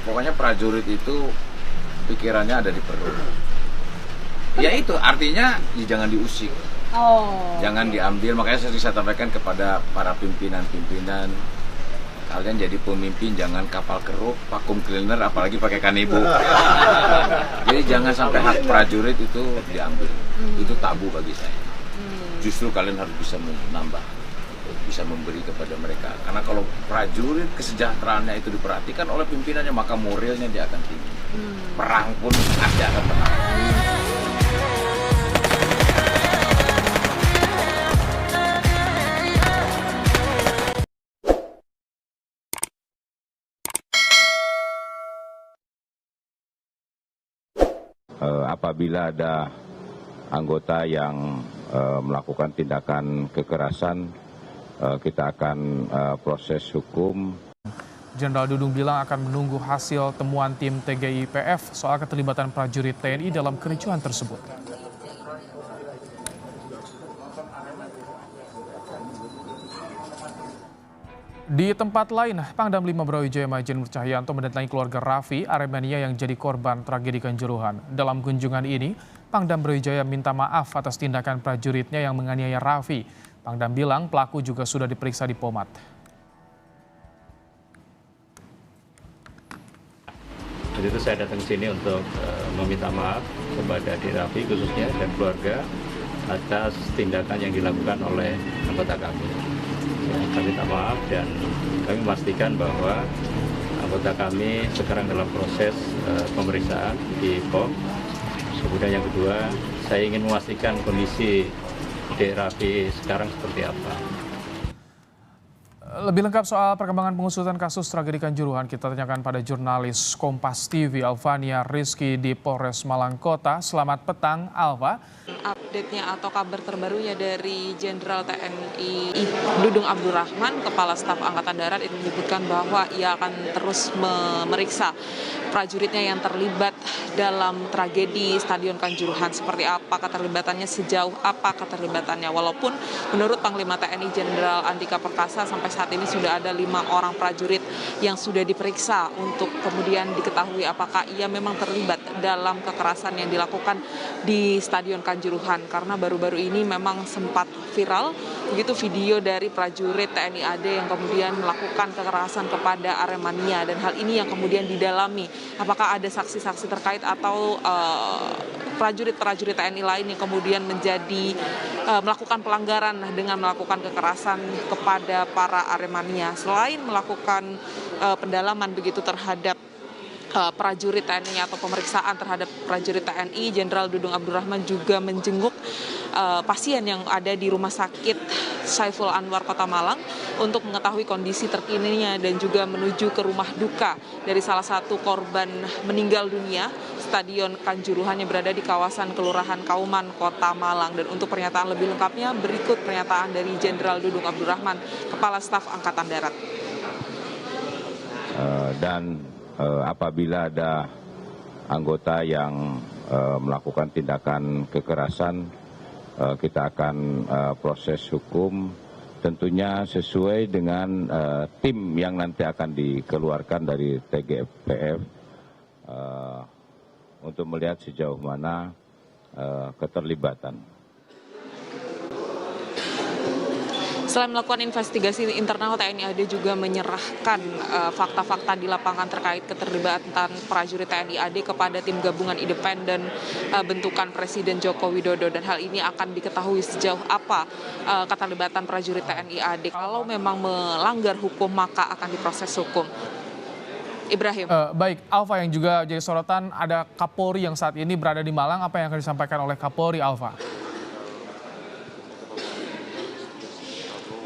Pokoknya prajurit itu pikirannya ada di perut. Ya itu artinya jangan diusik. Jangan diambil, makanya saya sampaikan kepada para pimpinan-pimpinan, kalian jadi pemimpin jangan kapal keruk, vakum cleaner, apalagi pakai kanebo. Jadi jangan sampai hak prajurit itu diambil. Itu tabu bagi saya. Justru kalian harus bisa menambah, bisa memberi kepada mereka. Karena kalau prajurit kesejahteraannya itu diperhatikan oleh pimpinannya, maka moralnya dia akan tinggi. Perang pun pasti akan menang. Apabila ada anggota yang melakukan tindakan kekerasan, kita akan proses hukum. Jenderal Dudung bilang akan menunggu hasil temuan tim TGIPF soal keterlibatan prajurit TNI dalam kericuhan tersebut. Di tempat lain, Pangdam 5 Brawijaya Majen Cahyanto mendatangi keluarga Raffi Aremania yang jadi korban tragedi Kanjuruhan. Dalam kunjungan ini, Pangdam Brawijaya minta maaf atas tindakan prajuritnya yang menganiaya Raffi. Pangdam bilang pelaku juga sudah diperiksa di Pomat. Jadi itu saya datang ke sini untuk meminta maaf kepada Dik Raffi khususnya dan keluarga atas tindakan yang dilakukan oleh anggota kami. Kami minta maaf dan kami memastikan bahwa anggota kami sekarang dalam proses pemeriksaan di POM. Kemudian yang kedua, saya ingin memastikan kondisi Dik Raffi sekarang seperti apa. Lebih lengkap soal perkembangan pengusutan kasus tragedi Kanjuruhan kita tanyakan pada jurnalis Kompas TV Alvania Rizky di Polres Malang Kota. Selamat petang, Alva. Update-nya atau kabar terbarunya dari Jenderal TNI Dudung Abdurrahman, Kepala Staf Angkatan Darat, itu menyebutkan bahwa ia akan terus memeriksa prajuritnya yang terlibat dalam tragedi Stadion Kanjuruhan. Seperti apa keterlibatannya, sejauh apa keterlibatannya. Walaupun menurut Panglima TNI Jenderal Andika Perkasa sampai saat ini sudah ada 5 orang prajurit yang sudah diperiksa untuk kemudian diketahui apakah ia memang terlibat dalam kekerasan yang dilakukan di Stadion Kanjuruhan. Karena baru-baru ini memang sempat viral begitu video dari prajurit TNI AD yang kemudian melakukan kekerasan kepada Aremania, dan hal ini yang kemudian didalami apakah ada saksi-saksi terkait atau prajurit-prajurit TNI lain yang kemudian menjadi melakukan pelanggaran dengan melakukan kekerasan kepada para Aremania. Selain melakukan pendalaman begitu terhadap prajurit TNI atau pemeriksaan terhadap prajurit TNI, Jenderal Dudung Abdurrahman juga menjenguk pasien yang ada di Rumah Sakit Saiful Anwar Kota Malang untuk mengetahui kondisi terkininya dan juga menuju ke rumah duka dari salah satu korban meninggal dunia Stadion Kanjuruhan yang berada di kawasan Kelurahan Kauman, Kota Malang. Dan untuk pernyataan lebih lengkapnya berikut pernyataan dari Jenderal Dudung Abdurrahman, Kepala Staf Angkatan Darat. Apabila ada anggota yang melakukan tindakan kekerasan, kita akan proses hukum tentunya sesuai dengan tim yang nanti akan dikeluarkan dari TGIPF untuk melihat sejauh mana keterlibatan. Selain melakukan investigasi internal, TNI AD juga menyerahkan fakta-fakta di lapangan terkait keterlibatan prajurit TNI AD kepada tim gabungan independen bentukan Presiden Joko Widodo, dan hal ini akan diketahui sejauh apa keterlibatan prajurit TNI AD. Kalau memang melanggar hukum maka akan diproses hukum. Ibrahim. Baik, Alva, yang juga jadi sorotan ada Kapolri yang saat ini berada di Malang. Apa yang akan disampaikan oleh Kapolri, Alva?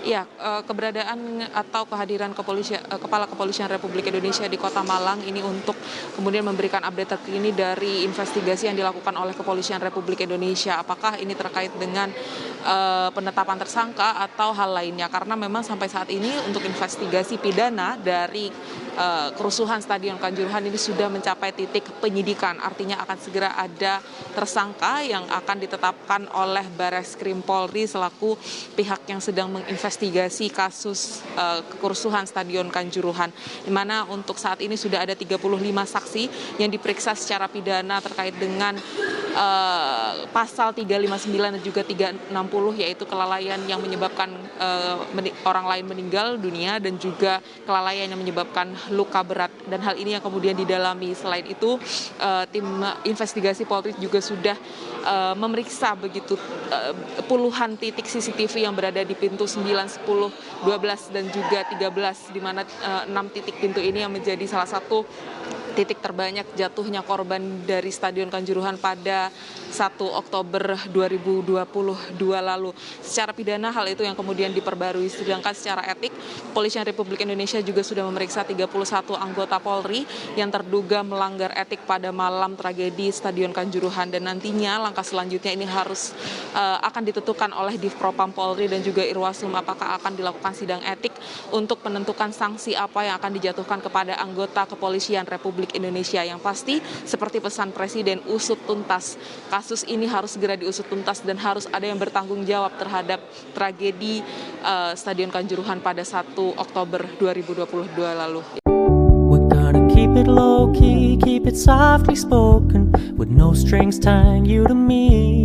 Ya, keberadaan atau kehadiran Kepala Kepolisian Republik Indonesia di Kota Malang ini untuk kemudian memberikan update terkini dari investigasi yang dilakukan oleh Kepolisian Republik Indonesia. Apakah ini terkait dengan penetapan tersangka atau hal lainnya? Karena memang sampai saat ini untuk investigasi pidana dari kerusuhan Stadion Kanjuruhan ini sudah mencapai titik penyidikan. Artinya akan segera ada tersangka yang akan ditetapkan oleh Bareskrim Polri selaku pihak yang sedang menginvestigasi investigasi kasus kerusuhan Stadion Kanjuruhan, di mana untuk saat ini sudah ada 35 saksi yang diperiksa secara pidana terkait dengan pasal 359 dan juga 360, yaitu kelalaian yang menyebabkan orang lain meninggal dunia dan juga kelalaian yang menyebabkan luka berat. Dan hal ini yang kemudian didalami. Selain itu, tim investigasi Polri juga sudah memeriksa begitu puluhan titik CCTV yang berada di pintu 9, 10, 12 dan juga 13, di mana 6 titik pintu ini yang menjadi salah satu titik terbanyak jatuhnya korban dari Stadion Kanjuruhan pada 1 Oktober 2022 lalu. Secara pidana hal itu yang kemudian diperbarui, sedangkan secara etik Kepolisian Republik Indonesia juga sudah memeriksa 31 anggota Polri yang terduga melanggar etik pada malam tragedi Stadion Kanjuruhan, dan nantinya langkah selanjutnya ini harus akan ditentukan oleh Divpropam Polri dan juga Irwasum, apakah akan dilakukan sidang etik untuk menentukan sanksi apa yang akan dijatuhkan kepada anggota Kepolisian Republik Indonesia. Yang pasti seperti pesan Presiden, usut tuntas. Kasus ini harus segera diusut tuntas dan harus ada yang bertanggung jawab terhadap tragedi Stadion Kanjuruhan pada 1 Oktober 2022 lalu. We're gonna keep it low key, keep it softly spoken, with no strings tying you to me.